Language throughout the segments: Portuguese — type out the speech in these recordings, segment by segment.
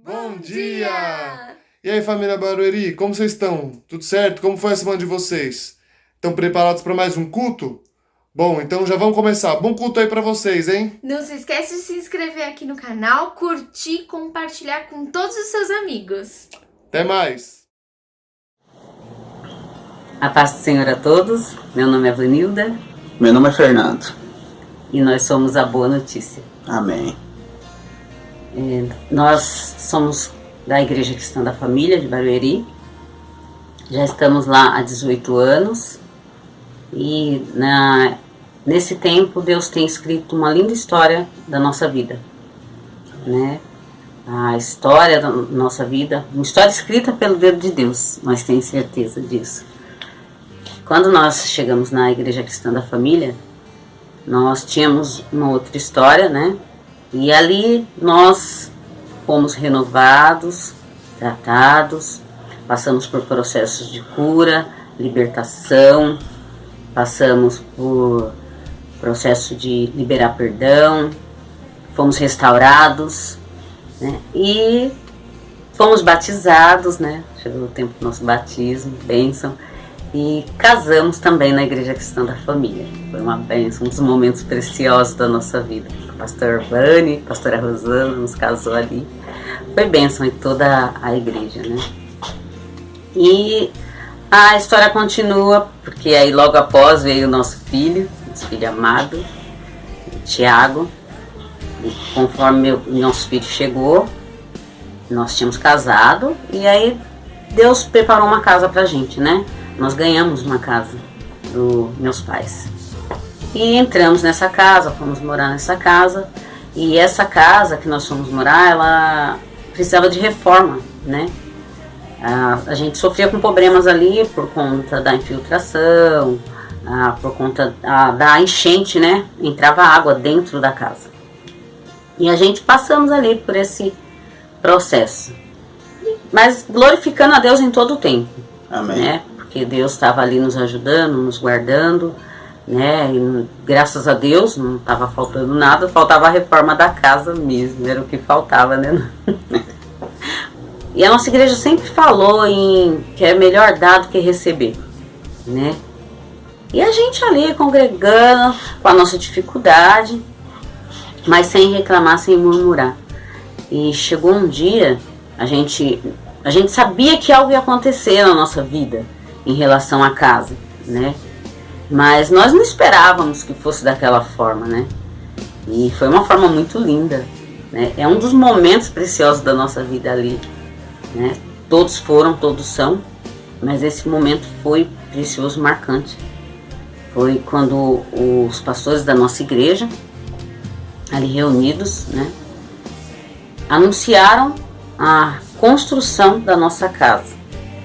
Bom dia! E aí, família Barueri, como vocês estão? Tudo certo? Como foi a semana de vocês? Estão preparados para mais um culto? Bom, então já vamos começar. Bom culto aí para vocês, hein? Não se esquece de se inscrever aqui no canal, curtir e compartilhar com todos os seus amigos. Até mais! A paz do Senhor a todos. Meu nome é Vanilda. Meu nome é Fernando. E nós somos a Boa Notícia. Amém. Nós somos da Igreja Cristã da Família de Barueri. Já estamos lá há 18 anos. E nesse tempo Deus tem escrito uma linda história da nossa vida, né? A história da nossa vida, uma história escrita pelo dedo de Deus, nós temos certeza disso. Quando nós chegamos na Igreja Cristã da Família, nós tínhamos uma outra história, né? E ali nós fomos renovados, tratados, passamos por processos de cura, libertação, passamos por processo de liberar perdão, fomos restaurados, né? E fomos batizados, né? Chegou o tempo do nosso batismo, bênção, e casamos também na Igreja Cristã da Família. Foi uma bênção, um dos momentos preciosos da nossa vida. O pastor Vani, a pastora Rosana nos casou ali. Foi bênção em toda a igreja, né? E a história continua, porque aí logo após veio o nosso filho amado, Tiago. E conforme o nosso filho chegou, nós tínhamos casado e aí Deus preparou uma casa pra gente, né? Nós ganhamos uma casa dos meus pais. E entramos nessa casa, fomos morar nessa casa. E essa casa que nós fomos morar, ela precisava de reforma, né? A gente sofria com problemas ali por conta da infiltração, por conta da enchente, né? Entrava água dentro da casa. E a gente passamos ali por esse processo, mas glorificando a Deus em todo o tempo. Amém. Né? Porque Deus estava ali nos ajudando, nos guardando, né? E graças a Deus não estava faltando nada, faltava a reforma da casa mesmo, era o que faltava, né? E a nossa igreja sempre falou que é melhor dar do que receber, né? E a gente ali congregando com a nossa dificuldade, mas sem reclamar, sem murmurar. E chegou um dia, a gente sabia que algo ia acontecer na nossa vida em relação à casa, né? Mas nós não esperávamos que fosse daquela forma, né? E foi uma forma muito linda, né? É um dos momentos preciosos da nossa vida ali, né? Todos foram, todos são, mas esse momento foi precioso, marcante. Foi quando os pastores da nossa igreja, ali reunidos, né, anunciaram a construção da nossa casa.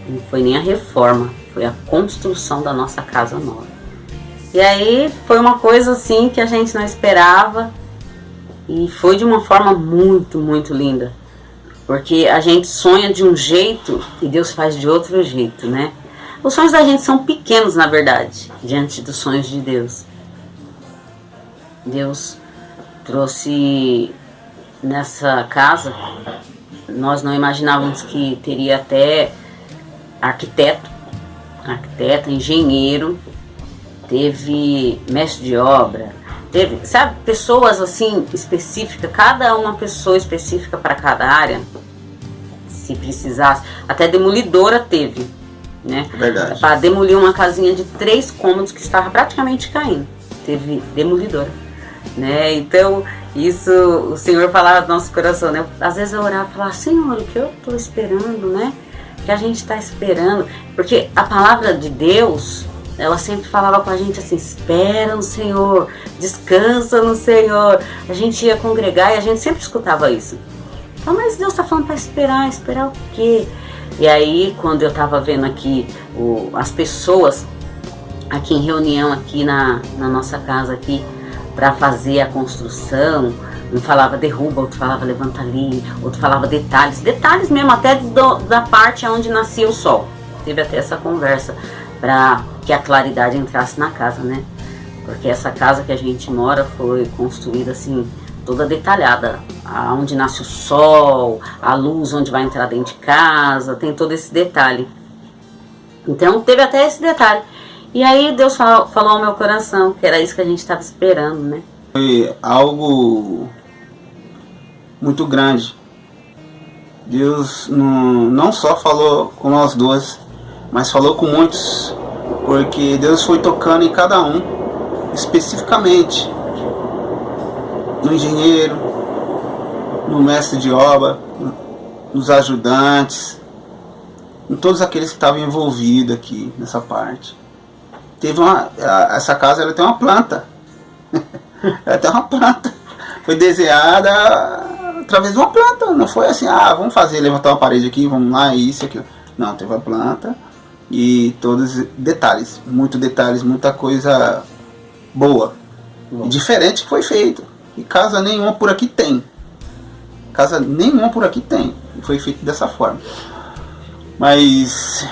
Não foi nem a reforma, foi a construção da nossa casa nova. E aí foi uma coisa assim que a gente não esperava e foi de uma forma muito, muito linda. Porque a gente sonha de um jeito e Deus faz de outro jeito, né? Os sonhos da gente são pequenos, na verdade, diante dos sonhos de Deus. Deus trouxe nessa casa, nós não imaginávamos que teria até arquiteto, engenheiro, teve mestre de obra, teve, sabe, pessoas assim específicas, cada uma pessoa específica para cada área, se precisasse, até demolidora teve, né? Verdade. Para demolir uma casinha de 3 cômodos que estava praticamente caindo, teve demolidora, né? Então isso o Senhor falava no nosso coração, né? Às vezes eu orava e falava, Senhor, o que eu estou esperando, né? O que a gente está esperando, porque a palavra de Deus, ela sempre falava com a gente assim, espera no Senhor, descansa no Senhor. A gente ia congregar e a gente sempre escutava isso. Então, mas Deus está falando para esperar o quê? E aí, quando eu estava vendo aqui as pessoas aqui em reunião aqui na nossa casa aqui para fazer a construção, um falava derruba, outro falava levanta ali, outro falava detalhes mesmo, até da parte onde nascia o sol. Teve até essa conversa para que a claridade entrasse na casa, né? Porque essa casa que a gente mora foi construída assim, toda detalhada, onde nasce o sol, a luz onde vai entrar dentro de casa, tem todo esse detalhe. Então teve até esse detalhe. E aí Deus falou ao meu coração que era isso que a gente estava esperando, né? Foi algo muito grande. Deus não só falou com nós dois, mas falou com muitos, porque Deus foi tocando em cada um, especificamente no engenheiro, no mestre de obra, nos ajudantes, em todos aqueles que estavam envolvidos aqui nessa parte. Essa casa ela tem uma planta, ela tem uma planta, foi desenhada através de uma planta, não foi assim, vamos levantar uma parede aqui, vamos lá, isso, aquilo. Não, teve a planta e todos detalhes, muita coisa boa, e diferente que foi feito. E casa nenhuma por aqui tem. Foi feito dessa forma. Mas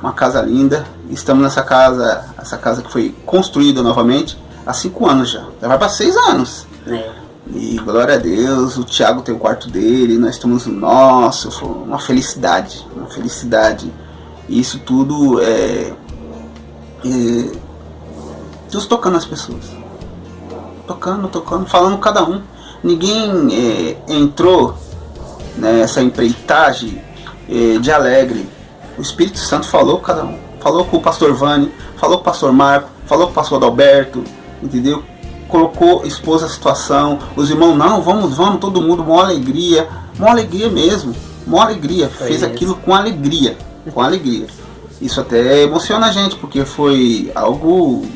uma casa linda. Estamos nessa casa, essa casa que foi construída novamente há 5 anos já. Já vai para 6 anos. E glória a Deus, o Thiago tem o quarto dele, nós temos o nosso. Foi uma felicidade. E isso tudo Deus tocando as pessoas. Tocando, falando cada um. Ninguém entrou nessa empreitagem de alegre. O Espírito Santo falou com cada um. Falou com o pastor Vani, falou com o pastor Marco, falou com o pastor Adalberto, entendeu? Expôs a situação. Os irmãos, não, vamos, todo mundo, uma alegria mesmo. Fez aquilo com alegria. Isso até emociona a gente, porque foi algo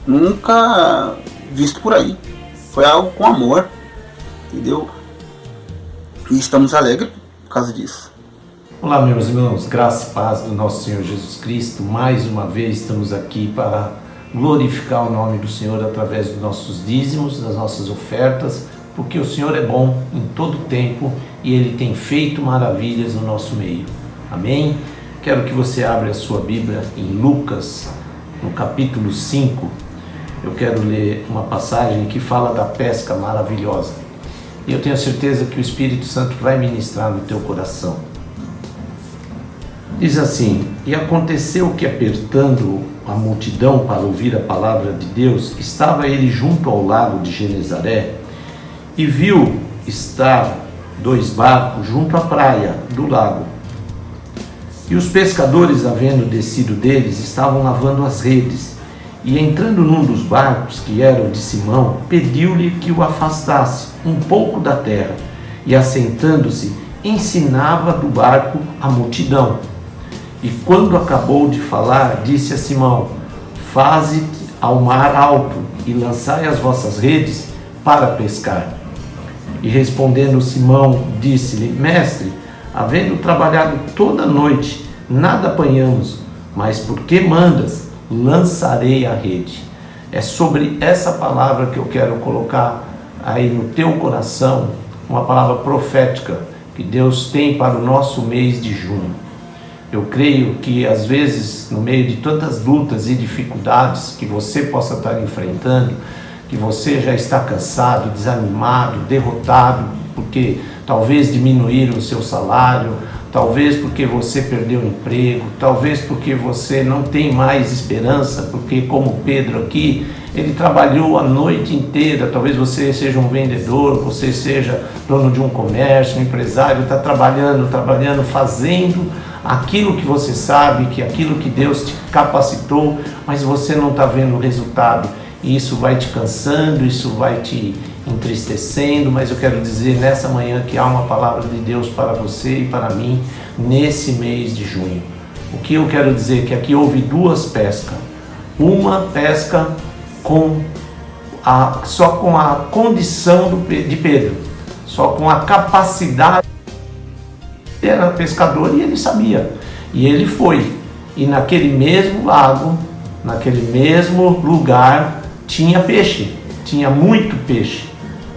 nunca visto por aí. Foi algo com amor, entendeu? E estamos alegres por causa disso. Olá, meus irmãos, graça e paz do nosso Senhor Jesus Cristo. Mais uma vez estamos aqui para glorificar o nome do Senhor através dos nossos dízimos, das nossas ofertas, porque o Senhor é bom em todo tempo e Ele tem feito maravilhas no nosso meio. Amém? Quero que você abra a sua Bíblia em Lucas, no capítulo 5. Eu quero ler uma passagem que fala da pesca maravilhosa. E eu tenho certeza que o Espírito Santo vai ministrar no teu coração. Diz assim: e aconteceu que, apertando a multidão para ouvir a palavra de Deus, estava ele junto ao lago de Genezaré e viu estar 2 barcos junto à praia do lago. E os pescadores, havendo descido deles, estavam lavando as redes. E entrando num dos barcos, que era o de Simão, pediu-lhe que o afastasse um pouco da terra. E assentando-se, ensinava do barco a multidão. E quando acabou de falar, disse a Simão: faze ao mar alto e lançai as vossas redes para pescar. E respondendo Simão, disse-lhe: mestre, havendo trabalhado toda a noite, nada apanhamos, mas porque mandas, lançarei a rede. É sobre essa palavra que eu quero colocar aí no teu coração, uma palavra profética que Deus tem para o nosso mês de junho. Eu creio que às vezes, no meio de tantas lutas e dificuldades que você possa estar enfrentando, que você já está cansado, desanimado, derrotado, porque talvez diminuíram o seu salário, talvez porque você perdeu o emprego, talvez porque você não tem mais esperança, porque como Pedro aqui, ele trabalhou a noite inteira. Talvez você seja um vendedor, você seja dono de um comércio, um empresário, está trabalhando, fazendo aquilo que você sabe, que aquilo que Deus te capacitou, mas você não está vendo o resultado. E isso vai te cansando, isso vai te entristecendo, mas eu quero dizer nessa manhã que há uma palavra de Deus para você e para mim nesse mês de junho. O que eu quero dizer é que aqui houve 2 pescas. Uma pesca só com a condição de Pedro, só com a capacidade. Ele era pescador e ele sabia, e ele foi, e naquele mesmo lago, naquele mesmo lugar, tinha peixe, tinha muito peixe.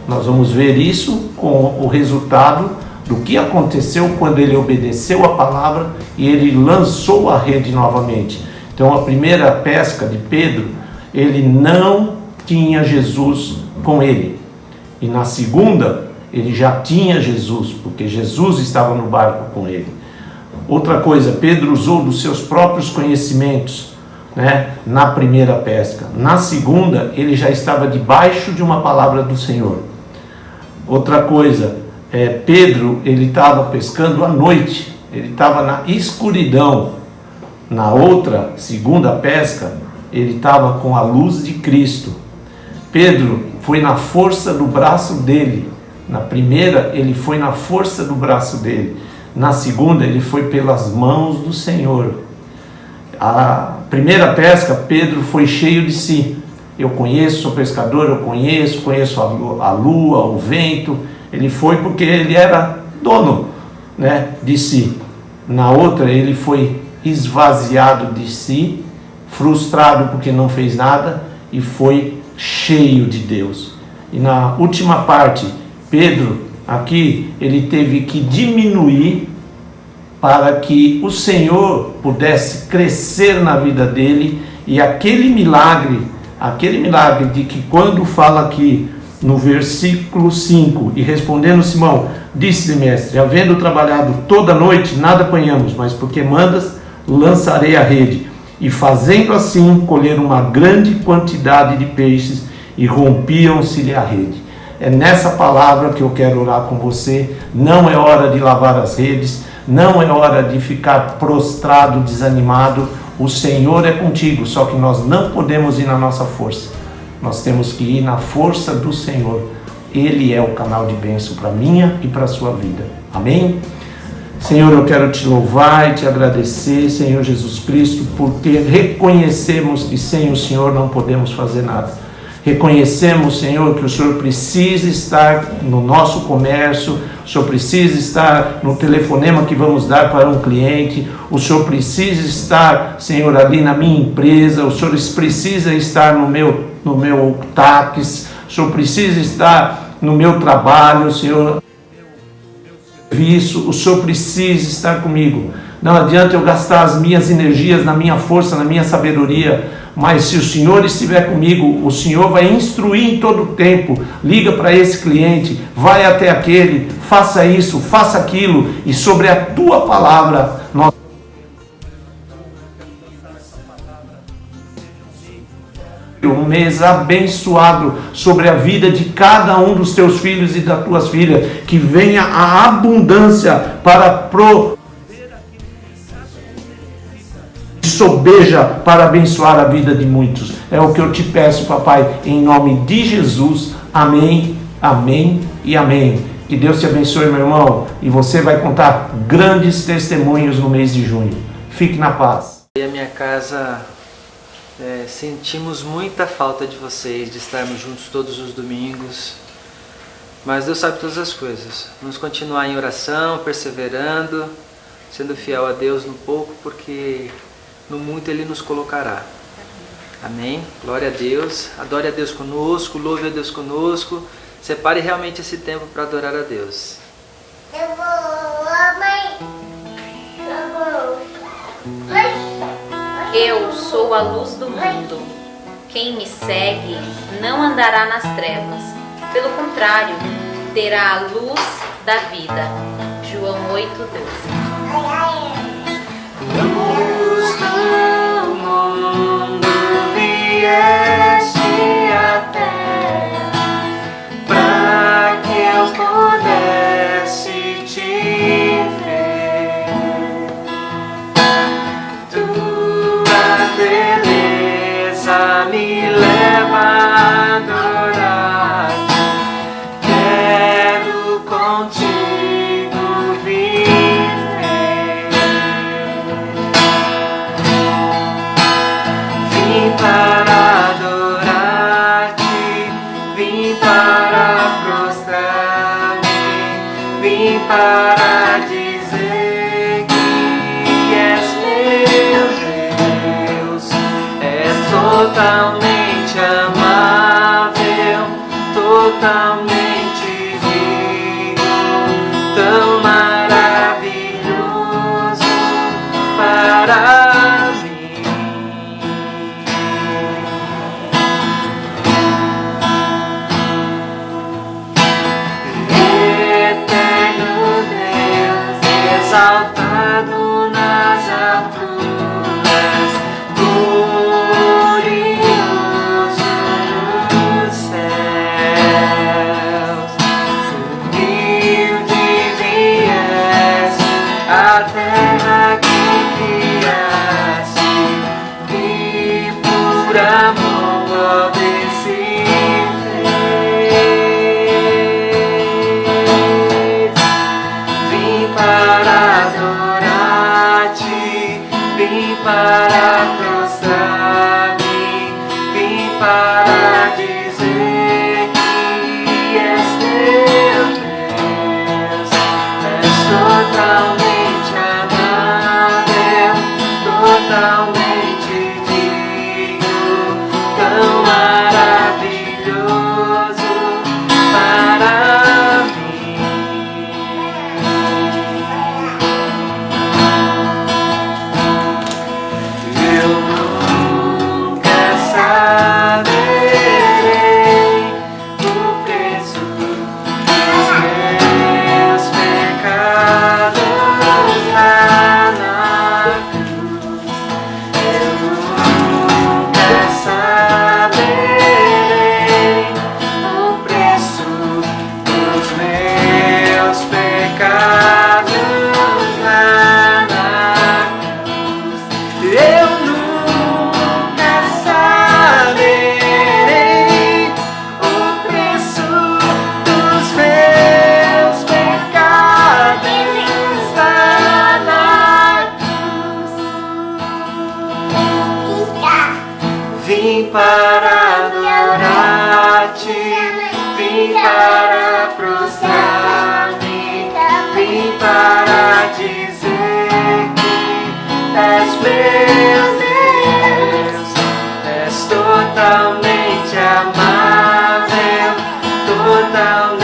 Nós vamos ver isso com o resultado do que aconteceu quando ele obedeceu a palavra e ele lançou a rede novamente. Então, a primeira pesca de Pedro, ele não tinha Jesus com ele, e na segunda ele já tinha Jesus, porque Jesus estava no barco com ele. Outra coisa, Pedro usou dos seus próprios conhecimentos, na primeira pesca. Na segunda, ele já estava debaixo de uma palavra do Senhor. Outra coisa, Pedro, ele estava pescando à noite, ele estava na escuridão. Na outra, segunda pesca, ele estava com a luz de Cristo. Pedro foi na força do braço dele. Na primeira, ele foi na força do braço dele. Na segunda, ele foi pelas mãos do Senhor. A primeira pesca, Pedro foi cheio de si. Eu conheço, sou pescador, eu conheço a lua, o vento. Ele foi porque ele era dono, de si. Na outra, ele foi esvaziado de si, frustrado porque não fez nada, e foi cheio de Deus. E na última parte, Pedro, aqui, ele teve que diminuir para que o Senhor pudesse crescer na vida dele, e aquele milagre de que quando fala aqui no versículo 5, e respondendo Simão, disse-lhe: mestre, havendo trabalhado toda a noite, nada apanhamos, mas porque mandas, lançarei a rede. E fazendo assim, colheram uma grande quantidade de peixes, e rompiam-se-lhe a rede. É nessa palavra que eu quero orar com você. Não é hora de lavar as redes, não é hora de ficar prostrado, desanimado. O Senhor é contigo, só que nós não podemos ir na nossa força. Nós temos que ir na força do Senhor. Ele é o canal de bênção para a minha e para a sua vida. Amém? Senhor, eu quero te louvar e te agradecer, Senhor Jesus Cristo, porque reconhecemos que sem o Senhor não podemos fazer nada. Reconhecemos, Senhor, que o Senhor precisa estar no nosso comércio, o Senhor precisa estar no telefonema que vamos dar para um cliente, o Senhor precisa estar, Senhor, ali na minha empresa, o Senhor precisa estar no meu táxi, o Senhor precisa estar no meu trabalho, Senhor, serviço, o Senhor precisa estar comigo. Não adianta eu gastar as minhas energias na minha força, na minha sabedoria, mas se o Senhor estiver comigo, o Senhor vai instruir em todo o tempo. Liga para esse cliente, vai até aquele, faça isso, faça aquilo, e sobre a tua palavra nós um mês abençoado sobre a vida de cada um dos teus filhos e das tuas filhas, que venha a abundância para sobeja para abençoar a vida de muitos. É o que eu te peço, papai, em nome de Jesus. Amém, amém e amém. Que Deus te abençoe, meu irmão, e você vai contar grandes testemunhos no mês de junho. Fique na paz. E a minha casa, sentimos muita falta de vocês, de estarmos juntos todos os domingos, mas Deus sabe todas as coisas. Vamos continuar em oração, perseverando, sendo fiel a Deus no pouco, porque no muito Ele nos colocará. Amém? Glória a Deus. Adore a Deus conosco, louve a Deus conosco. Separe realmente esse tempo para adorar a Deus. Eu sou a luz do mundo. Quem me segue não andará nas trevas. Pelo contrário, terá a luz da vida. João 8:12. Luz do mundo vieste à terra, para que eu pudesse te ver. Tua beleza me leva a adorar. Quero contigo viver. Vim para adorar-te, vim para prostrar-me, vim para dizer que és meu Deus. És totalmente amável, totalmente digno, tão maravilhoso para mim. Eterno Deus, exaltado nas alturas, glorioso nos céus. Humilde vieste à terra que criaste, e por amor obedeceste. Vim para adorar-te, vim para prostrar-me, vim para dizer que és meu Deus. És totalmente amável, totalmente digno, tão maravilhoso para mim. Eu nunca saberei o preço dos meus pecados lá na cruz. Eu nunca saberei o preço dos meus pecados lá na cruz. Eu nunca saberei o preço dos meus pecados lá na cruz. Vim para adorar-te, vim para prostrar-me, vim para dizer que és meu Deus. És totalmente amável, totalmente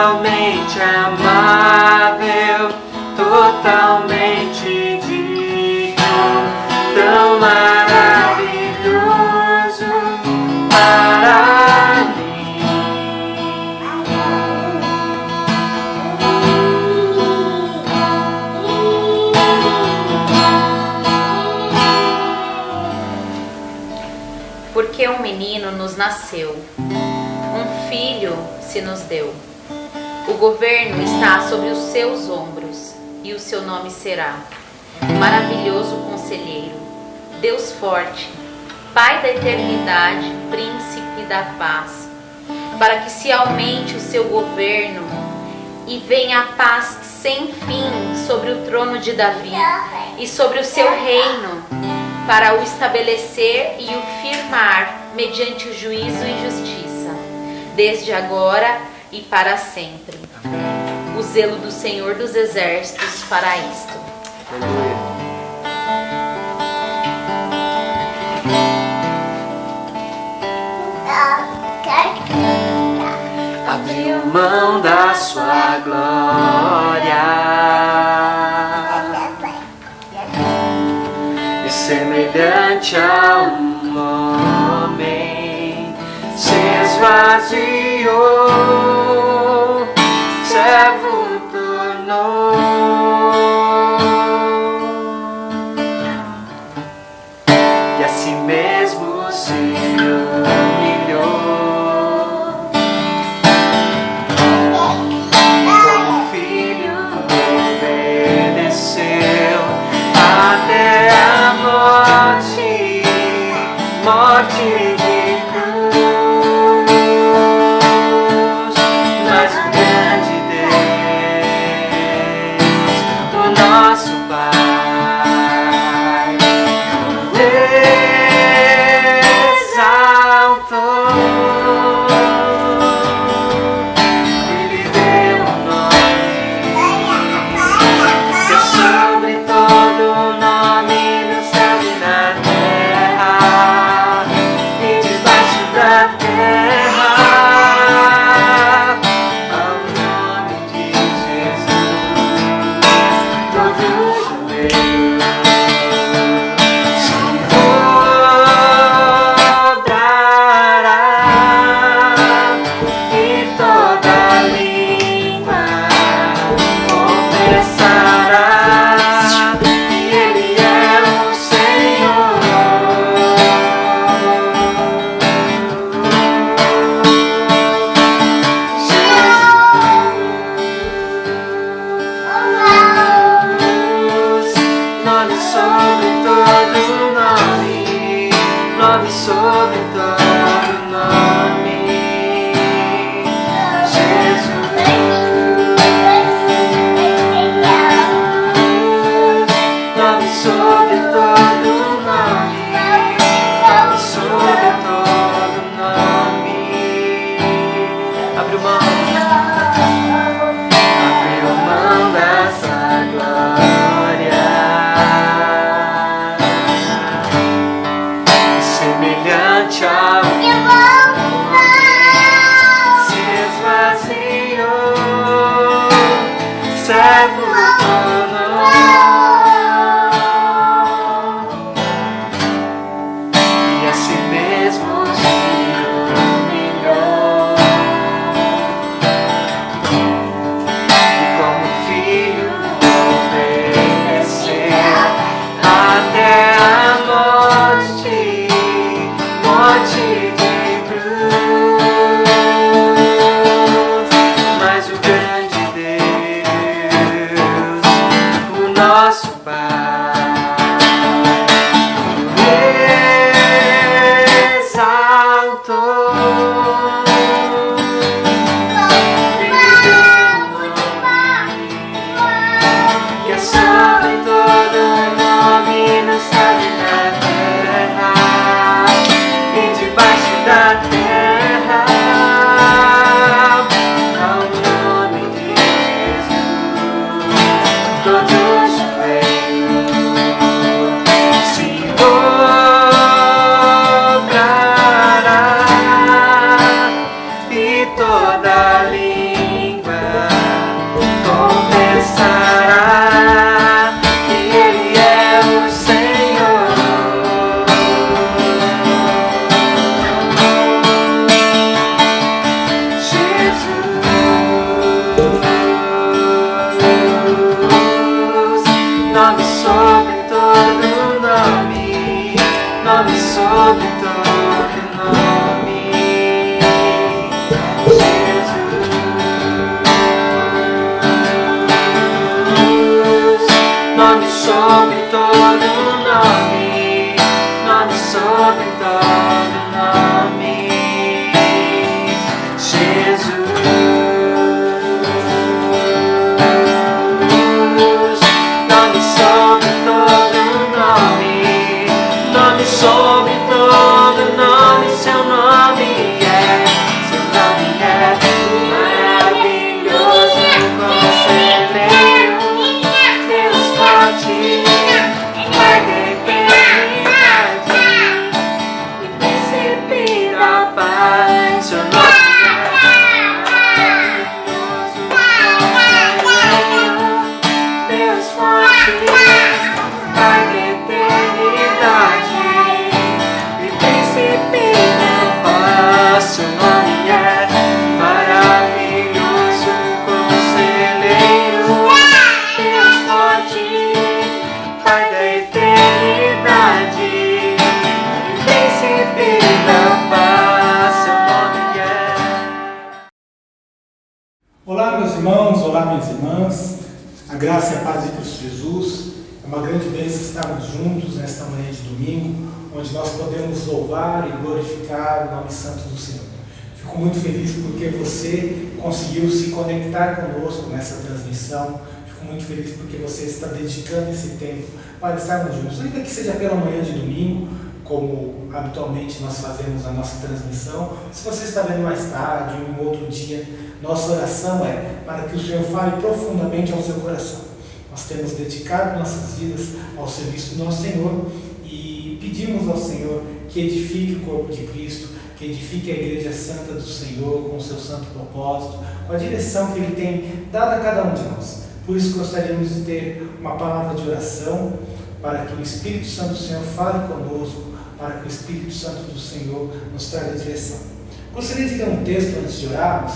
totalmente amável, totalmente digno, tão maravilhoso para mim. Porque um menino nos nasceu, um filho se nos deu. O governo está sobre os seus ombros, e o seu nome será Maravilhoso Conselheiro, Deus Forte, Pai da Eternidade, Príncipe da Paz. Para que se aumente o seu governo e venha a paz sem fim sobre o trono de Davi e sobre o seu reino, para o estabelecer e o firmar mediante o juízo e justiça, desde agora e para sempre. O zelo do Senhor dos Exércitos fará isto. Aleluia. Abriu mão da sua glória e semelhante a um homem se esvaziou, servo tornou, e a si mesmo se humilhou. Como filho obedeceu até a morte, morte de cruz. Mas o grande Deus, o nosso Pai, exaltou. Ele deu um nome que é sobre todo nome no céu e na terra e debaixo da terra, ao nome de Jesus todo joelho se dobrará e toda língua confessará que Ele é o Senhor. Jesus, nome sobre todo nome, nome sobre todo nome. Jesus, nome sobre todo nome, nome sobre todo nome. Abriu mão dessa glória, semelhante a nome, nome sobre todo nome, Jesus. Nome sobre todo nome, nome sobre todo nome, seu nome é maravilhoso, conselheiro, Deus forte, Pai da eternidade e príncipe da paz, seu nome Olá, meus irmãos, olá, minhas irmãs, a graça e a paz de Cristo Jesus. É uma grande bênção estarmos juntos nesta manhã de domingo, onde nós podemos louvar e glorificar o nome santo do Senhor. Fico muito feliz porque você conseguiu se conectar conosco nessa transmissão. Fico muito feliz porque você está dedicando esse tempo para estarmos juntos, ainda que seja pela manhã de domingo, como habitualmente nós fazemos a nossa transmissão. Se você está vendo mais tarde, em outro dia, nossa oração é para que o Senhor fale profundamente ao seu coração. Nós temos dedicado nossas vidas ao serviço do nosso Senhor e pedimos ao Senhor que edifique o corpo de Cristo, que edifique a Igreja Santa do Senhor com o seu santo propósito, com a direção que Ele tem dado a cada um de nós. Por isso gostaríamos de ter uma palavra de oração para que o Espírito Santo do Senhor fale conosco, para que o Espírito Santo do Senhor nos traga direção. Gostaria de ler um texto antes de orarmos.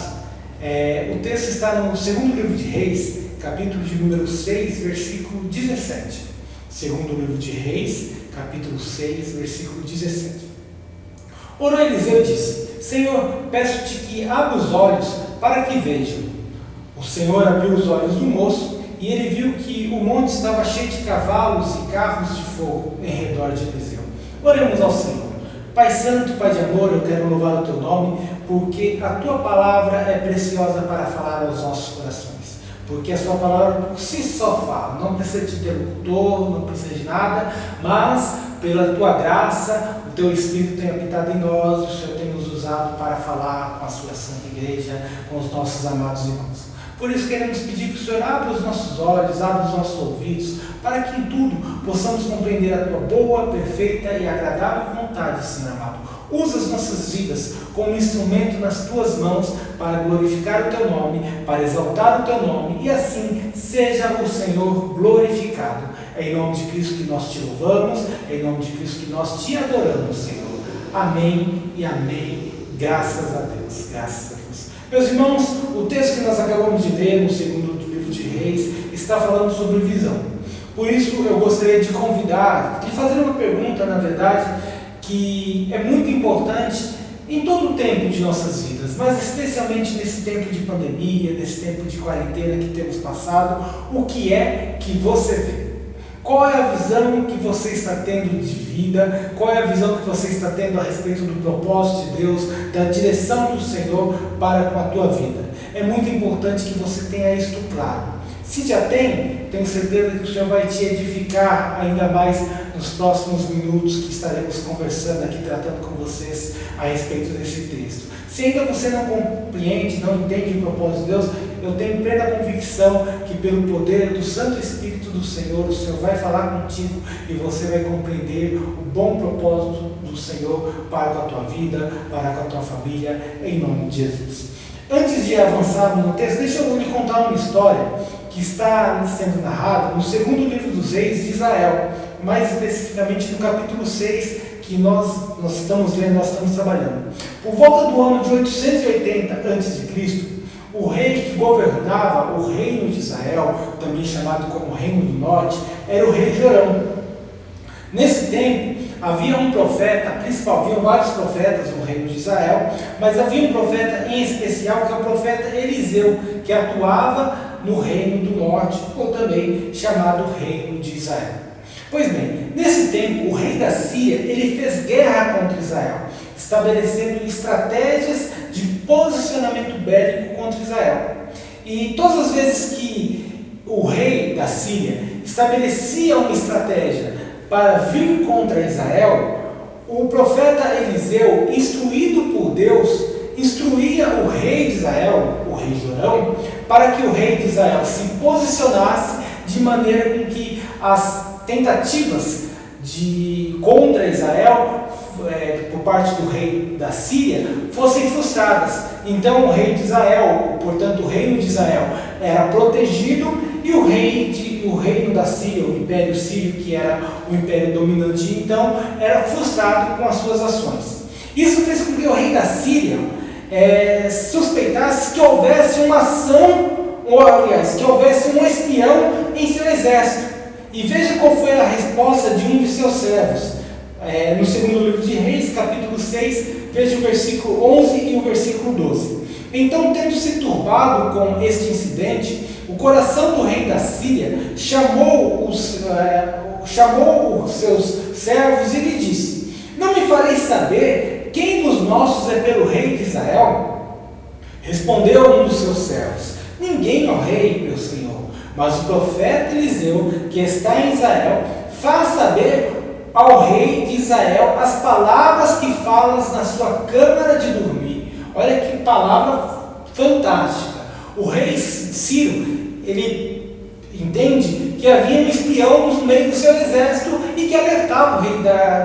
O texto está no segundo livro de Reis, capítulo de número 6, versículo 17. Segundo livro de Reis, capítulo 6, versículo 17. Orou Eliseu e disse: Senhor, peço-te que abra os olhos para que vejam. O Senhor abriu os olhos do moço e ele viu que o monte estava cheio de cavalos e carros de fogo em redor de Eliseu. Oremos ao Senhor. Pai Santo, Pai de amor, eu quero louvar o Teu nome, porque a Tua palavra é preciosa para falar aos nossos corações. Porque a Sua palavra por si só fala, não precisa de interlocutor, não precisa de nada, mas pela Tua graça, o Teu Espírito tem habitado em nós, o Senhor tem nos usado para falar com a Sua Santa Igreja, com os nossos amados irmãos. Por isso queremos pedir que o Senhor abra os nossos olhos, abra os nossos ouvidos, para que em tudo possamos compreender a Tua boa, perfeita e agradável vontade, Senhor amado. Usa as nossas vidas como instrumento nas Tuas mãos para glorificar o Teu nome, para exaltar o Teu nome e assim seja o Senhor glorificado. É em nome de Cristo que nós Te louvamos, é em nome de Cristo que nós Te adoramos, Senhor. Amém e amém. Graças a Deus, graças a Deus. Meus irmãos, o texto que nós acabamos de ler no segundo livro de Reis está falando sobre visão. Por isso eu gostaria de convidar, de fazer uma pergunta, na verdade, que é muito importante em todo o tempo de nossas vidas, mas especialmente nesse tempo de pandemia, nesse tempo de quarentena que temos passado. O que é que você vê? Qual é a visão que você está tendo de vida? Qual é a visão que você está tendo a respeito do propósito de Deus, da direção do Senhor para com a tua vida? É muito importante que você tenha isto claro. Se já tem, tenho certeza que o Senhor vai te edificar ainda mais nos próximos minutos que estaremos conversando aqui, tratando com vocês a respeito desse texto. Se ainda você não compreende, não entende o propósito de Deus, eu tenho plena convicção que pelo poder do Santo Espírito do Senhor, o Senhor vai falar contigo e você vai compreender o bom propósito do Senhor para com a tua vida, para com a tua família, em nome de Jesus. Antes de avançarmos no texto, deixa eu lhe contar uma história que está sendo narrada no segundo livro dos Reis de Israel, mais especificamente no capítulo 6, que nós estamos lendo, nós estamos trabalhando. Por volta do ano de 880 a.C., o rei que governava o reino de Israel, também chamado como Reino do Norte, era o rei Jorão. Nesse tempo, havia um profeta, haviam vários profetas no reino de Israel, mas havia um profeta em especial, que é o profeta Eliseu, que atuava no reino do norte, ou também chamado Reino de Israel. Pois bem, nesse tempo, o rei da Síria, ele fez guerra contra Israel, estabelecendo estratégias de posicionamento bélico contra Israel. E todas as vezes que o rei da Síria estabelecia uma estratégia para vir contra Israel, o profeta Eliseu, instruído por Deus, instruía o rei de Israel, o rei Jorão, para que o rei de Israel se posicionasse de maneira com que as tentativas contra Israel, por parte do rei da Síria, fossem frustradas. Então o rei de Israel, portanto o reino de Israel, era protegido e o reino da Síria, o Império Sírio, que era o império dominante, então era frustrado com as suas ações. Isso fez com que o rei da Síria suspeitasse que houvesse uma ação, ou aliás, que houvesse um espião em seu exército. E veja qual foi a resposta de um de seus servos. No segundo livro de Reis, capítulo 6, veja o versículo 11 e o versículo 12. Então, tendo se turbado com este incidente, o coração do rei da Síria chamou os seus servos e lhe disse: não me fareis saber quem dos nossos é pelo rei de Israel? Respondeu um dos seus servos: ninguém, ó rei, meu senhor, mas o profeta Eliseu, que está em Israel, faz saber ao rei de Israel as palavras que falas na sua câmara de dormir. Olha que palavra fantástica. O rei Ciro, ele entende que havia um espião no meio do seu exército e que alertava o rei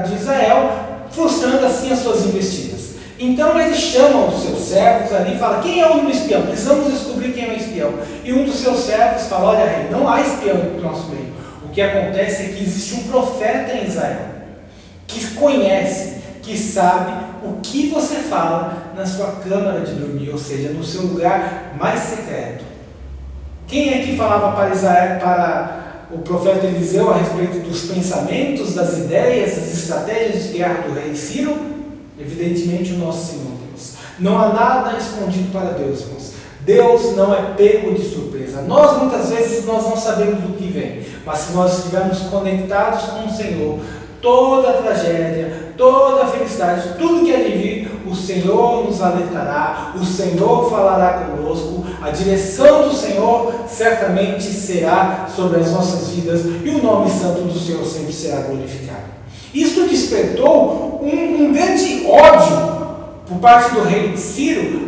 de Israel, frustrando assim as suas investidas. Então ele chama os seus servos ali e fala: quem é o espião? Precisamos descobrir quem é o espião. E um dos seus servos fala: olha rei, não há espião no nosso meio. O que acontece é que existe um profeta em Israel, que conhece, que sabe o que você fala na sua câmara de dormir, ou seja, no seu lugar mais secreto. Quem é que falava para o profeta Eliseu a respeito dos pensamentos, das ideias, das estratégias de guerra do rei Ciro? Evidentemente o nosso Senhor Deus. Não há nada escondido para Deus, irmãos. Deus não é pego de surpresa. Nós muitas vezes não sabemos do que vem, mas se nós estivermos conectados com o Senhor, toda a tragédia, toda a felicidade, tudo que há de vir, o Senhor nos alertará, o Senhor falará conosco, a direção do Senhor certamente será sobre as nossas vidas e o nome santo do Senhor sempre será glorificado. Isso despertou um grande ódio por parte do rei Ciro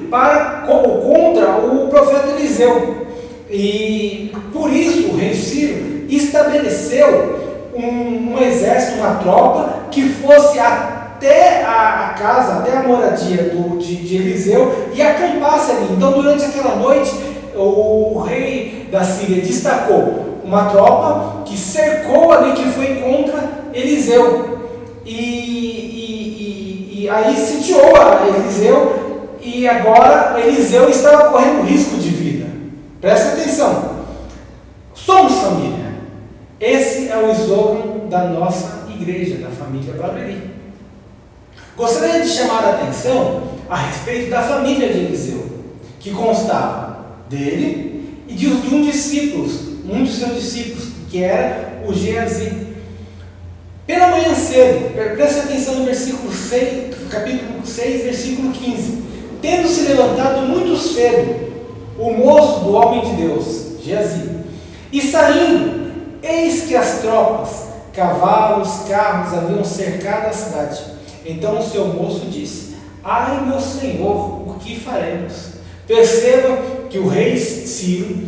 contra o profeta Eliseu. E por isso o rei Ciro estabeleceu um exército, uma tropa que fosse até a casa, até a moradia de Eliseu e acampasse ali. Então durante aquela noite o rei da Síria destacou uma tropa que cercou ali, que foi contra Eliseu. E aí sitiou a Eliseu, e agora Eliseu estava correndo risco de vida. Presta atenção. Somos família. Esse é o slogan da nossa igreja, da família Barueri. Gostaria de chamar a atenção a respeito da família de Eliseu, que constava dele e de um dos seus discípulos, que era o Geazi. Pela manhã cedo, preste atenção no versículo 6, capítulo 6, versículo 15. Tendo se levantado muito cedo, o moço do homem de Deus, Geazi, e saindo, eis que as tropas, cavalos, carros haviam cercado a cidade. Então o seu moço disse: ai meu senhor, o que faremos? Perceba que o rei Ciro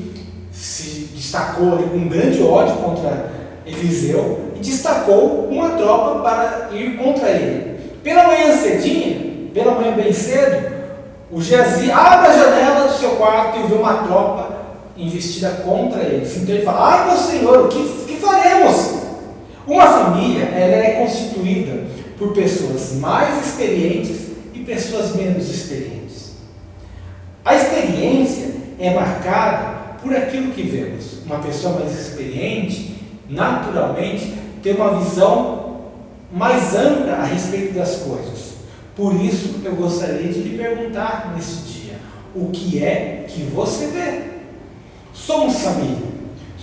se destacou ali com um grande ódio contra Eliseu e destacou uma tropa para ir contra ele. Pela manhã cedinha, pela manhã bem cedo, o Geazi abre a janela do seu quarto e vê uma tropa investida contra eles. Então ele fala: ai meu senhor, o que faremos? Uma família, ela é constituída por pessoas mais experientes e pessoas menos experientes. A experiência é marcada por aquilo que vemos. Uma pessoa mais experiente, naturalmente, tem uma visão mais ampla a respeito das coisas. Por isso, eu gostaria de lhe perguntar nesse dia: o que é que você vê? Somos família.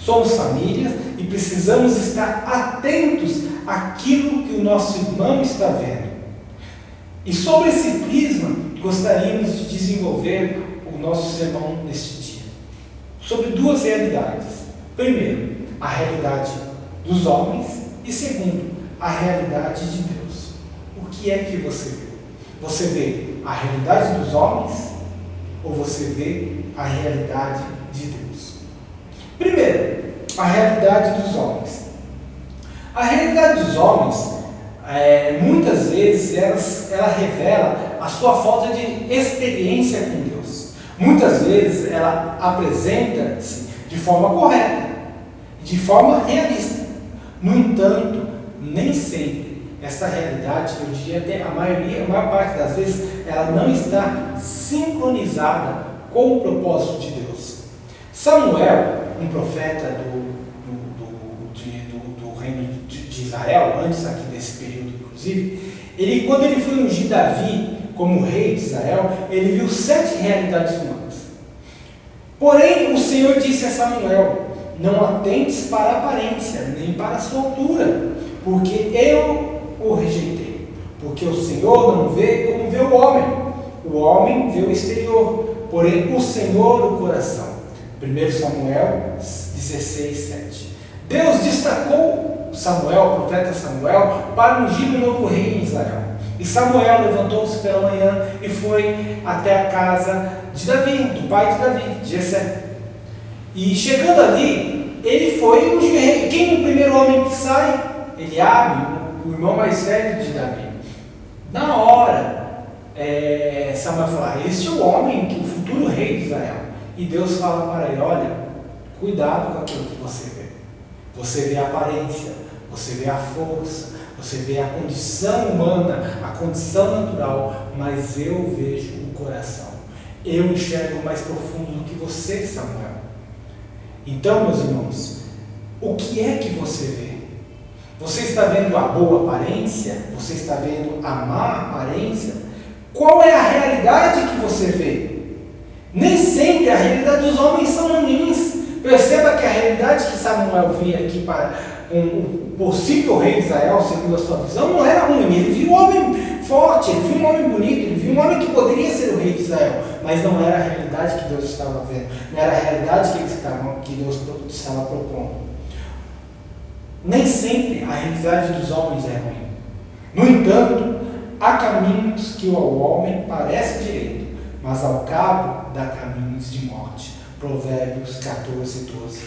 Somos família e precisamos estar atentos àquilo que o nosso irmão está vendo. E sobre esse prisma, gostaríamos de desenvolver o nosso sermão neste dia. Sobre duas realidades. Primeiro, a realidade dos homens e segundo, a realidade de Deus. O que é que você vê? Você vê a realidade dos homens ou você vê a realidade de Deus? Primeiro, a realidade dos homens. A realidade dos homens, muitas vezes, ela revela a sua falta de experiência com Deus. Muitas vezes ela apresenta-se de forma correta, de forma realista. No entanto, nem sempre esta realidade, eu diria até a maior parte das vezes, ela não está sincronizada com o propósito de Deus. Samuel, um profeta do reino de Israel, antes aqui desse período inclusive, quando ele foi ungir Davi como rei de Israel, ele viu 7 realidades humanas. Porém, o Senhor disse a Samuel: não atentes para a aparência, nem para a sua altura, porque eu o rejeitei. Porque o Senhor não vê como vê o homem vê o exterior, porém o Senhor o coração. 1 Samuel 16:7. Deus destacou Samuel, o profeta Samuel, para ungir um novo rei em Israel. E Samuel levantou-se pela manhã e foi até a casa de Davi, do pai de Davi, de Jessé. E chegando ali, ele foi ungir rei. Quem é o primeiro homem que sai? Eliabe, o irmão mais velho de Davi. Na hora, Samuel fala: este é o homem, que o futuro rei de Israel. E Deus fala para ele: olha, cuidado com aquilo que você vê. Você vê a aparência, você vê a força, você vê a condição humana, a condição natural, mas eu vejo o coração. Eu enxergo mais profundo do que você, Samuel. Então, meus irmãos, o que é que você vê? Você está vendo a boa aparência? Você está vendo a má aparência? Qual é a realidade que você vê? Nem sempre a realidade dos homens são ruins. Perceba que a realidade que Samuel via aqui para um possível rei de Israel, segundo a sua visão, não era ruim. Ele viu um homem forte, ele viu um homem bonito, ele viu um homem que poderia ser o rei de Israel, mas não era a realidade que Deus estava vendo, não era a realidade que Deus estava propondo. Nem sempre a realidade dos homens é ruim. No entanto, há caminhos que ao homem parece direito, mas ao cabo dá caminhos de morte. Provérbios 14:12.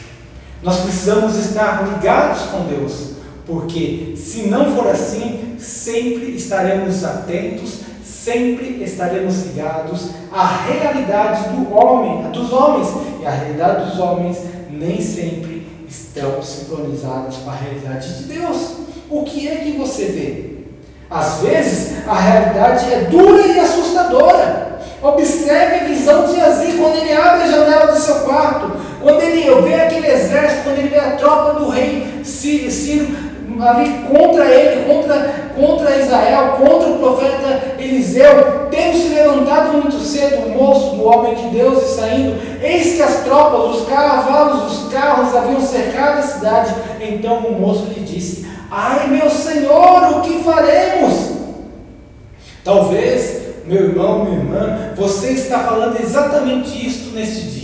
Nós precisamos estar ligados com Deus, porque se não for assim, sempre estaremos atentos, sempre estaremos ligados à realidade dos homens, e a realidade dos homens nem sempre estão sincronizadas com a realidade de Deus. O que é que você vê? Às vezes, a realidade é dura e assustadora. Observe a visão de Geazi quando ele abre a janela do seu quarto, quando ele vê aquele exército, quando ele vê a tropa do rei Ciro ali contra ele, contra Israel, contra o profeta Eliseu, tendo se levantado muito cedo, o moço, o homem de Deus, e saindo, eis que as tropas, os cavalos, os carros haviam cercado a cidade. Então o moço lhe disse: ai, meu Senhor, o que faremos? Talvez, meu irmão, minha irmã, você está falando exatamente isso neste dia.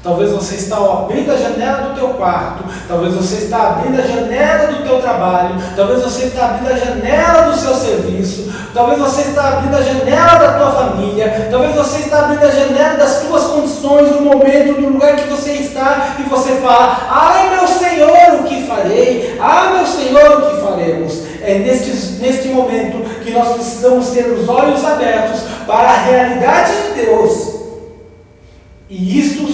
Talvez você está abrindo a janela do teu quarto, talvez você está abrindo a janela do teu trabalho, talvez você está abrindo a janela do seu serviço, talvez você está abrindo a janela da tua família, talvez você está abrindo a janela das tuas condições, do momento, do lugar que você está, e você fala: ai, meu Senhor, o que farei? Ah, meu Senhor, o que faremos? É neste momento que nós precisamos ter os olhos abertos para a realidade de Deus. E isto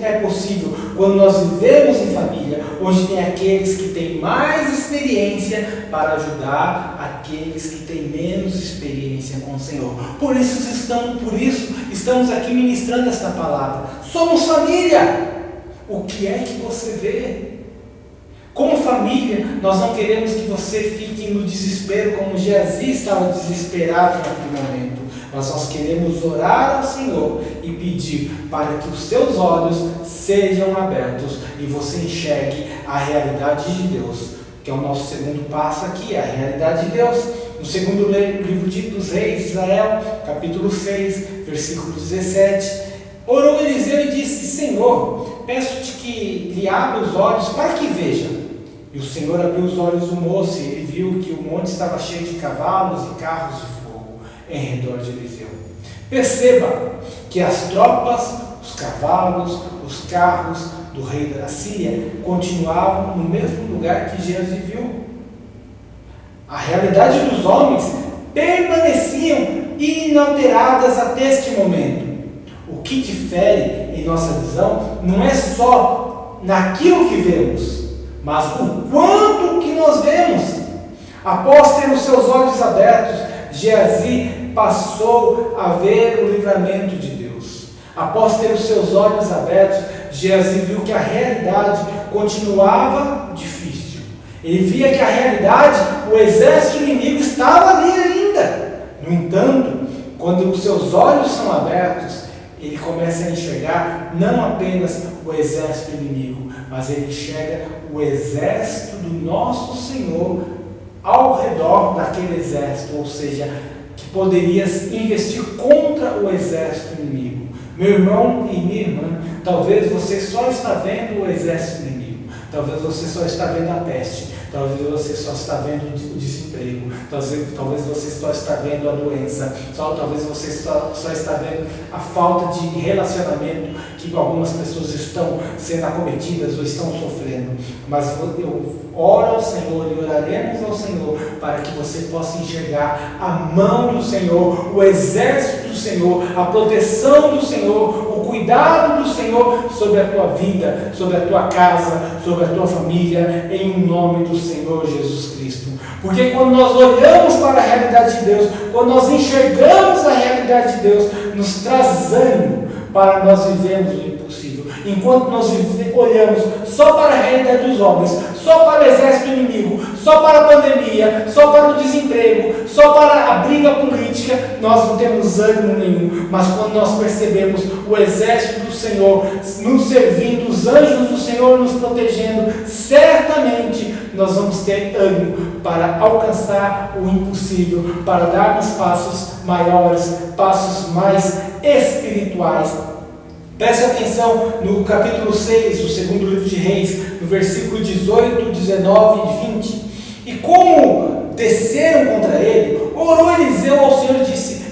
é possível quando nós vivemos em família, onde tem aqueles que têm mais experiência para ajudar aqueles que têm menos experiência com o Senhor. Por isso estamos aqui ministrando esta palavra. Somos família. O que é que você vê? Como família, nós não queremos que você fique no desespero como Geazi estava desesperado naquele momento. mas nós queremos orar ao Senhor e pedir para que os seus olhos sejam abertos e você enxergue a realidade de Deus, que é o nosso segundo passo aqui, a realidade de Deus. No segundo livro dos Reis de Israel, capítulo 6, versículo 17, orou Eliseu e disse: Senhor, peço-te que lhe abra os olhos para que veja. E o Senhor abriu os olhos do moço e ele viu que o monte estava cheio de cavalos e carros de fogo em redor de Eliseu. Perceba que as tropas, os cavalos, os carros do rei da Síria continuavam no mesmo lugar que Geazi viu. A realidade dos homens permaneciam inalteradas até este momento. O que difere em nossa visão não é só naquilo que vemos, mas o quanto que nós vemos. Após ter os seus olhos abertos, Geazi passou a ver o livramento de Deus. Após ter os seus olhos abertos, Geazi viu que a realidade continuava difícil. Ele via que a realidade, o exército inimigo estava ali ainda. No entanto, quando os seus olhos são abertos, ele começa a enxergar não apenas o exército inimigo, mas ele enxerga o exército do nosso Senhor ao redor daquele exército, ou seja, que poderia investir contra o exército inimigo. Meu irmão e minha irmã, talvez você só está vendo o exército inimigo, talvez você só está vendo a peste, talvez você só está vendo o desemprego, talvez você só está vendo a doença, talvez você só está vendo a falta de relacionamento que algumas pessoas estão sendo acometidas ou estão sofrendo. Mas eu oro ao Senhor e oraremos ao Senhor para que você possa enxergar a mão do Senhor, o exército do Senhor, a proteção do Senhor, o cuidado do Senhor sobre a tua vida, sobre a tua casa, sobre a tua família, em nome do Senhor Jesus Cristo. Porque quando nós olhamos para a realidade de Deus, quando nós enxergamos a realidade de Deus, nos traz ânimo para nós vivermos o impossível. Enquanto nós olhamos só para a realidade dos homens, só para o exército inimigo, só para a pandemia, só para o desemprego, só para a briga política, nós não temos ânimo nenhum. Mas quando nós percebemos o exército do Senhor nos servindo, os anjos do Senhor nos protegendo, certamente nós vamos ter ânimo para alcançar o impossível, para darmos passos maiores, passos mais espirituais. Preste atenção no capítulo 6, do segundo livro de Reis, no versículo 18, 19 e 20. E como desceram contra ele, orou Eliseu ao Senhor e disse: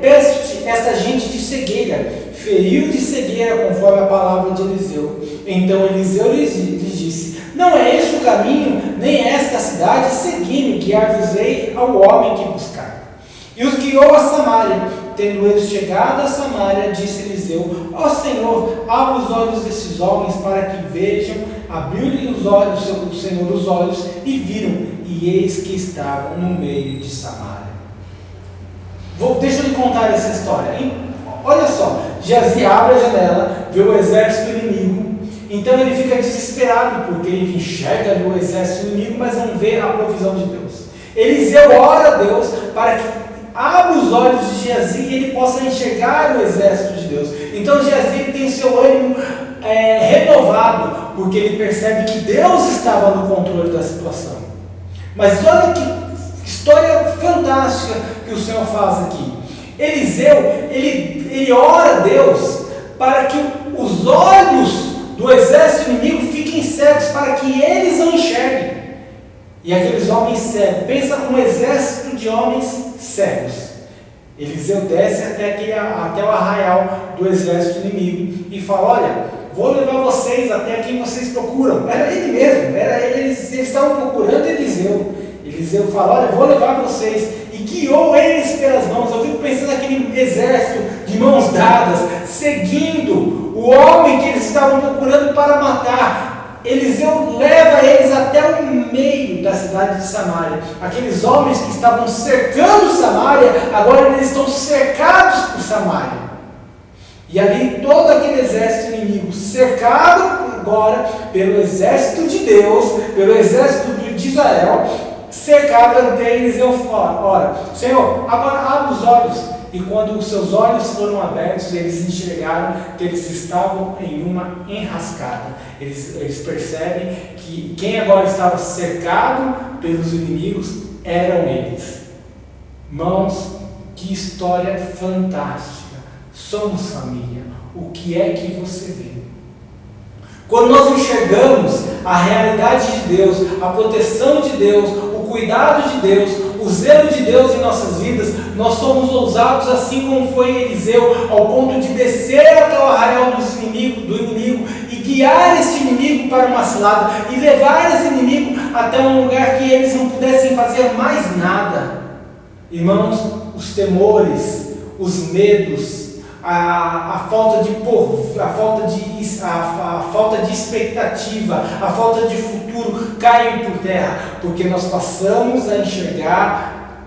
peço-te esta gente de cegueira. Feriu de cegueira conforme a palavra de Eliseu. Então Eliseu lhes disse: não é este o caminho, nem esta a cidade, segui-me, que avisei ao homem que buscar. E os guiou a Samaria. Tendo eles chegado a Samaria, disse Eliseu: ó Senhor, abra os olhos desses homens para que vejam. Abriu-lhe os olhos, o Senhor, os olhos, e viram, e eis que estavam no meio de Samaria. Deixa eu lhe contar essa história, hein? Olha só, Geazi abre a janela, vê o exército inimigo, então ele fica desesperado, porque ele enxerga ali o exército inimigo, mas não vê a provisão de Deus. Eliseu ora a Deus para que abra os olhos de Geazi e ele possa enxergar o exército de Deus. Então Geazi tem seu ânimo renovado, porque ele percebe que Deus estava no controle da situação. Mas olha que história fantástica que o Senhor faz aqui. Eliseu, ele ora a Deus para que os olhos do exército inimigo fiquem cegos, para que eles não enxerguem. E aqueles homens cegos, pensa um exército de homens cegos. Eliseu desce até o arraial do exército inimigo e fala: olha, vou levar vocês até quem vocês procuram. Era ele mesmo, eles estavam procurando Eliseu. Eliseu fala: olha, vou levar vocês. E guiou eles pelas mãos. Eu fico pensando naquele exército de mãos dadas, seguindo o homem que eles estavam procurando para matar. Eliseu leva eles até o meio da cidade de Samaria. Aqueles homens que estavam cercando Samaria, agora eles estão cercados por Samaria. E ali todo aquele exército inimigo, cercado agora pelo exército de Deus, pelo exército de Israel, cercado ante Eliseu fora. Ora, Senhor, agora abre os olhos. E quando os seus olhos foram abertos, eles enxergaram que eles estavam em uma enrascada. Eles percebem que quem agora estava cercado pelos inimigos eram eles. Irmãos, que história fantástica. Somos família. O que é que você vê? Quando nós enxergamos a realidade de Deus, a proteção de Deus, o cuidado de Deus, o zelo de Deus em nossas vidas, nós somos ousados, assim como foi Eliseu, ao ponto de descer até o arraial do inimigo e guiar esse inimigo para uma cilada e levar esse inimigo até um lugar que eles não pudessem fazer mais nada. Irmãos, os temores, os medos, a falta de expectativa, a falta de futuro caem por terra, porque nós passamos a enxergar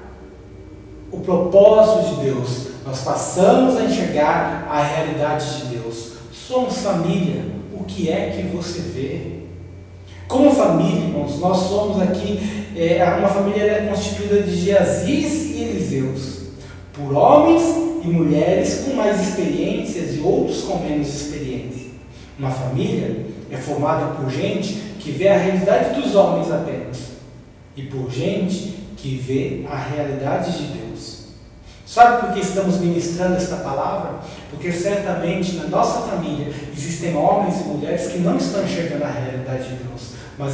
o propósito de Deus, nós passamos a enxergar a realidade de Deus. Somos família. O que é que você vê? Como família, irmãos, nós somos aqui, uma família constituída de Geazis e Eliseus, por homens e mulheres com mais experiências e outros com menos experiência. Uma família é formada por gente que vê a realidade dos homens apenas e por gente que vê a realidade de Deus. Sabe por que estamos ministrando esta palavra? Porque certamente na nossa família existem homens e mulheres que não estão enxergando a realidade de Deus, mas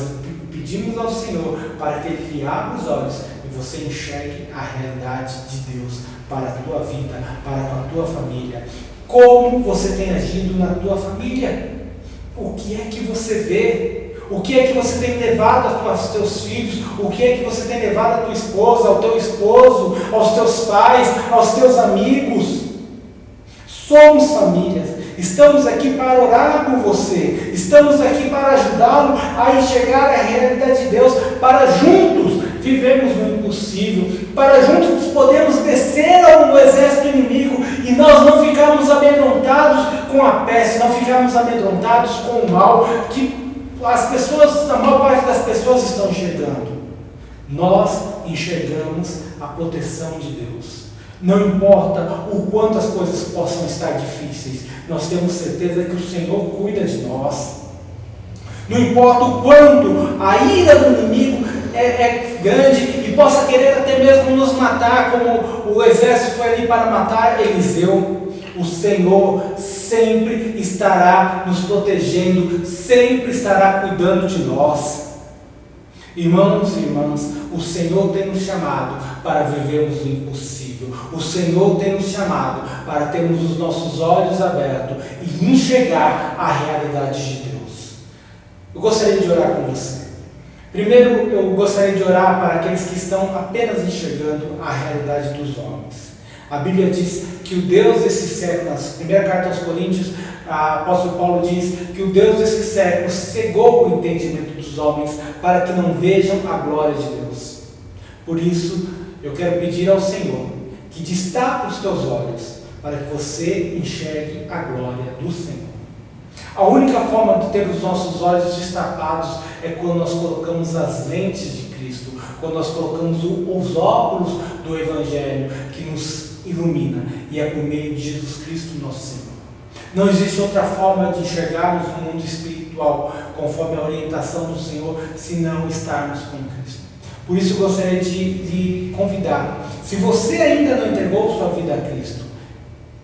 pedimos ao Senhor para que Ele lhe abra os olhos e você enxergue a realidade de Deus para a tua vida, para a tua família. Como você tem agido na tua família? O que é que você vê? O que é que você tem levado aos teus filhos? O que é que você tem levado à tua esposa, ao teu esposo, aos teus pais, aos teus amigos? Somos famílias. Estamos aqui para orar por você. Estamos aqui para ajudá-lo a enxergar a realidade de Deus, para juntos vivemos no impossível, para juntos podemos descer ao exército inimigo e nós não ficarmos amedrontados com a peste, não ficarmos amedrontados com o mal que as pessoas, a maior parte das pessoas estão enxergando. Nós enxergamos a proteção de Deus. Não importa o quanto as coisas possam estar difíceis, nós temos certeza que o Senhor cuida de nós. Não importa o quanto a ira do inimigo é grande e possa querer até mesmo nos matar, como o exército foi ali para matar Eliseu, o Senhor sempre estará nos protegendo, sempre estará cuidando de nós. Irmãos e irmãs, o Senhor tem nos chamado para vivermos o impossível. O Senhor tem nos chamado para termos os nossos olhos abertos e enxergar a realidade de Deus. Eu gostaria de orar com você. Primeiro, eu gostaria de orar para aqueles que estão apenas enxergando a realidade dos homens. A Bíblia diz que o Deus desse século, na primeira carta aos Coríntios, o apóstolo Paulo diz que o Deus desse século cegou o entendimento dos homens para que não vejam a glória de Deus. Por isso, eu quero pedir ao Senhor que destape os teus olhos para que você enxergue a glória do Senhor. A única forma de ter os nossos olhos destapados é quando nós colocamos as lentes de Cristo, quando nós colocamos os óculos do Evangelho que nos ilumina, e é por meio de Jesus Cristo, nosso Senhor. Não existe outra forma de enxergarmos o mundo espiritual conforme a orientação do Senhor, se não estarmos com Cristo. Por isso eu gostaria de convidar, se você ainda não entregou sua vida a Cristo,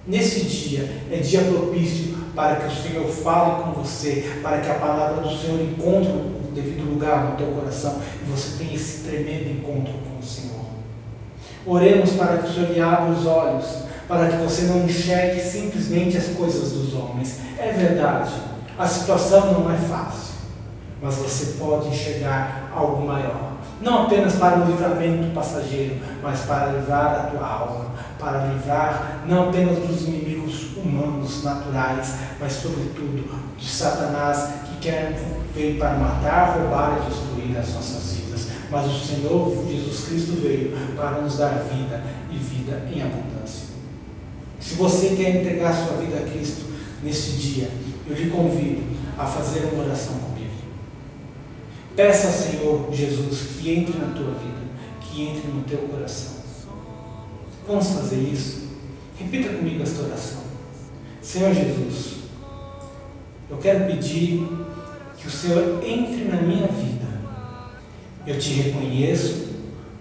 nesse dia é dia propício para que o Senhor fale com você, para que a palavra do Senhor encontre o devido lugar no teu coração e você tenha esse tremendo encontro com o Senhor. Oremos para que o Senhor lhe abra os olhos, para que você não enxergue simplesmente as coisas dos homens. É verdade, a situação não é fácil, mas você pode enxergar algo maior. Não apenas para o livramento passageiro, mas para livrar a tua alma, para livrar não apenas dos inimigos humanos, naturais, mas sobretudo de Satanás, que veio para matar, roubar e destruir as nossas vidas. Mas o Senhor Jesus Cristo veio para nos dar vida e vida em abundância. Se você quer entregar sua vida a Cristo neste dia, eu lhe convido a fazer uma oração comigo. Peça ao Senhor Jesus que entre na tua vida, que entre no teu coração. Vamos fazer isso? Repita comigo esta oração. Senhor Jesus, eu quero pedir que o Senhor entre na minha vida. Eu te reconheço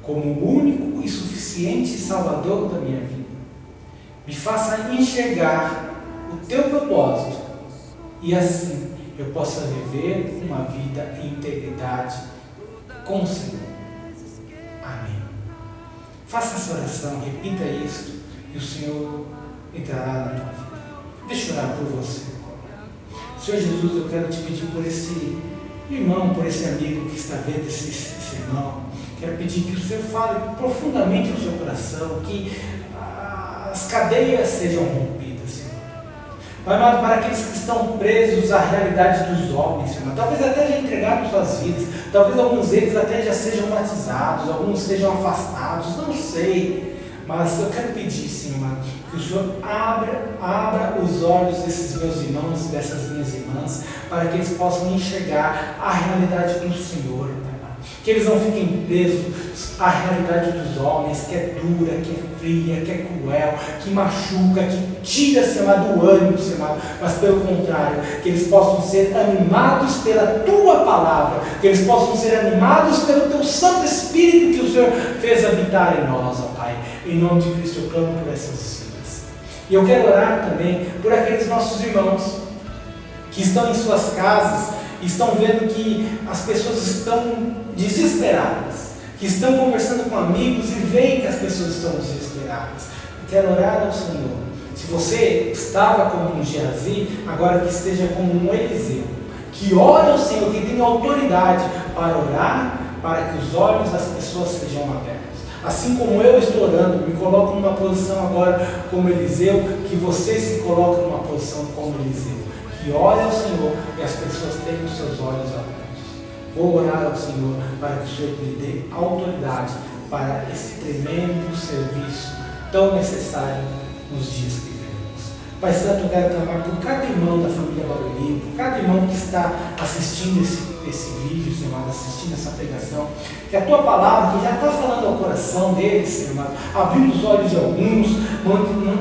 como o único e suficiente Salvador da minha vida. Me faça enxergar o teu propósito e assim eu possa viver uma vida em integridade com o Senhor. Amém. Faça essa oração, repita isso e o Senhor entrará na tua vida. Deixa eu orar por você. Senhor Jesus, eu quero te pedir por esse irmão, por esse amigo que está vendo esse sermão. Quero pedir que o Senhor fale profundamente no seu coração, que as cadeias sejam rompidas, Senhor. Pai amado, para aqueles que estão presos à realidade dos homens, Senhor, talvez até já entregaram suas vidas, talvez alguns deles até já sejam batizados, alguns sejam afastados, não sei. Mas eu quero pedir, Senhor, que o Senhor abra os olhos desses meus irmãos e dessas minhas irmãs, para que eles possam enxergar a realidade do Senhor, que eles não fiquem presos à realidade dos homens, que é dura, que é fria, que é cruel, que machuca, que tira, Senhor, do ânimo, Senhor, mas pelo contrário, que eles possam ser animados pela Tua Palavra, que eles possam ser animados pelo Teu Santo Espírito que o Senhor fez habitar em nós, ó Pai. Em nome de Cristo eu clamo por essas vidas. E eu quero orar também por aqueles nossos irmãos que estão em suas casas e estão vendo que as pessoas estão desesperadas, que estão conversando com amigos e veem que as pessoas estão desesperadas. Eu quero orar ao Senhor. Se você estava como um Geazi, agora que esteja como um Eliseu, que ore ao Senhor, que tenha autoridade para orar, para que os olhos das pessoas sejam abertos. Assim como eu estou orando, me coloco numa posição agora como Eliseu, que você se coloque numa posição como Eliseu. Que ore ao Senhor e as pessoas tenham os seus olhos abertos. Vou orar ao Senhor para que o Senhor lhe dê autoridade para esse tremendo serviço tão necessário nos dias que vivemos. Pai Santo, eu quero clamar por cada irmão da família Barueri, por cada irmão que está assistindo esse vídeo, Senhor amado, assistindo essa pregação, que a Tua Palavra, que já está falando ao coração deles, Senhor amado, abrindo os olhos de alguns,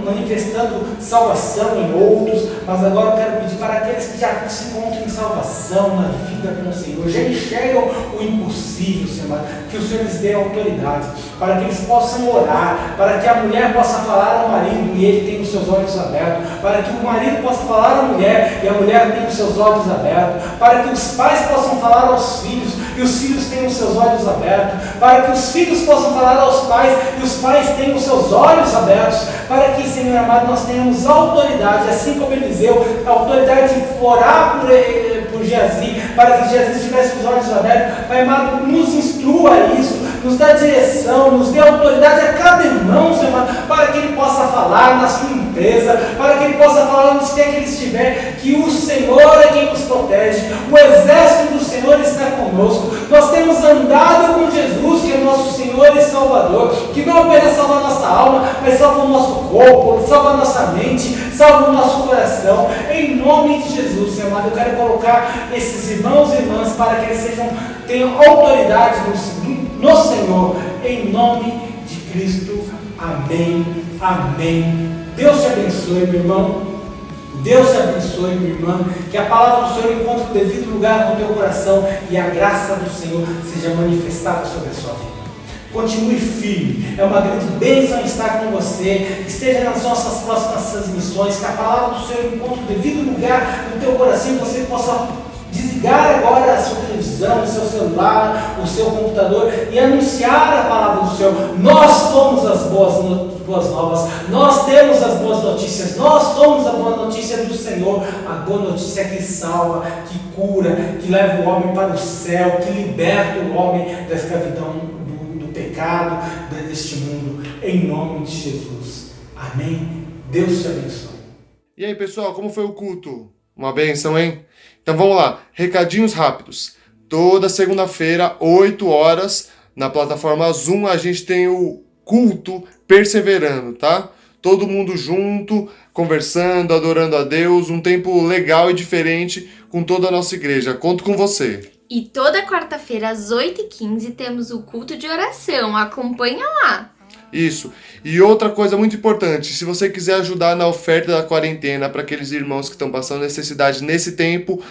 manifestando salvação em outros, mas agora eu quero pedir para aqueles que já se encontram em salvação, na vida com o Senhor, já enxergam o impossível, Senhor amado, que o Senhor lhes dê autoridade, para que eles possam orar, para que a mulher possa falar ao marido e ele tenha os seus olhos abertos, para que o marido possa falar à mulher e a mulher tenha os seus olhos abertos, para que os pais possam falar aos filhos e os filhos tenham os seus olhos abertos, para que os filhos possam falar aos pais e os pais tenham os seus olhos abertos, para que, Senhor amado, nós tenhamos autoridade, assim como Eliseu, a autoridade de orar por Geazi, para que Geazi tivesse os olhos abertos. Pai amado, nos instrua isso, nos dá direção, nos dê autoridade a cada irmão, Senhor amado, para que ele possa falar na sua empresa, para que ele possa falar onde quer que ele estiver, que o Senhor é quem nos protege, o exército do Senhor está conosco. Nós temos andado com Jesus, que é nosso Senhor e Salvador, que não apenas salva a nossa alma, mas salva o nosso corpo, salva a nossa mente, salva o nosso coração. Em nome de Jesus, Senhor amado, eu quero colocar esses irmãos e irmãs para que eles tenham autoridade no Senhor, em nome de Cristo. Amém, amém. Deus te abençoe, meu irmão. Deus te abençoe, minha irmã, que a palavra do Senhor encontre o devido lugar no teu coração e a graça do Senhor seja manifestada sobre a sua vida. Continue firme, é uma grande bênção estar com você, esteja nas nossas próximas transmissões, que a palavra do Senhor encontre o devido lugar no teu coração e você possa desligar agora a sua televisão, o seu celular, o seu computador e anunciar a palavra do Senhor. Nós somos as boas novas, nós temos as boas notícias, nós somos a boa notícia do Senhor, a boa notícia que salva, que cura, que leva o homem para o céu, que liberta o homem da escravidão do pecado deste mundo, em nome de Jesus. Amém? Deus te abençoe. E aí, pessoal, como foi o culto? Uma bênção, hein? Então vamos lá, recadinhos rápidos. Toda segunda-feira, 8 horas, na plataforma Zoom, a gente tem o culto Perseverando, tá? Todo mundo junto, conversando, adorando a Deus, um tempo legal e diferente com toda a nossa igreja. Conto com você. E toda quarta-feira às 8h15 temos o culto de oração. Acompanha lá! Isso. E outra coisa muito importante, se você quiser ajudar na oferta da quarentena para aqueles irmãos que estão passando necessidade nesse tempo,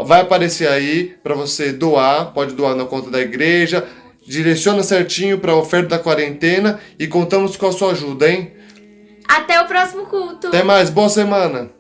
vai aparecer aí para você doar, pode doar na conta da igreja, direciona certinho para a oferta da quarentena e contamos com a sua ajuda, hein? Até o próximo culto! Até mais, boa semana!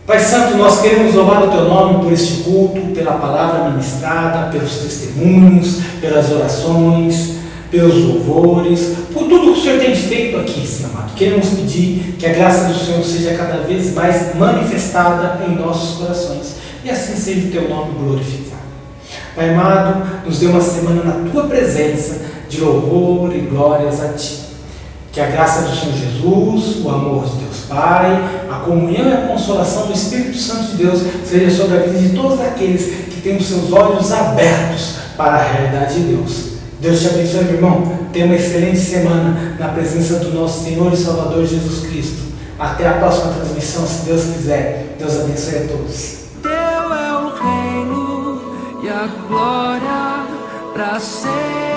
Pai Santo, nós queremos louvar o Teu nome por este culto, pela palavra ministrada, pelos testemunhos, pelas orações, pelos louvores, por tudo que o Senhor tem feito aqui, Senhor amado. Queremos pedir que a graça do Senhor seja cada vez mais manifestada em nossos corações e assim seja o Teu nome glorificado. Pai amado, nos dê uma semana na Tua presença de louvor e glórias a Ti. Que a graça do Senhor Jesus, o amor de Deus Pai, a comunhão e a consolação do Espírito Santo de Deus seja sobre a vida de todos aqueles que têm os seus olhos abertos para a realidade de Deus. Deus te abençoe, meu irmão. Tenha uma excelente semana na presença do nosso Senhor e Salvador Jesus Cristo. Até a próxima transmissão, se Deus quiser. Deus abençoe a todos. Teu é o reino e a glória para sempre.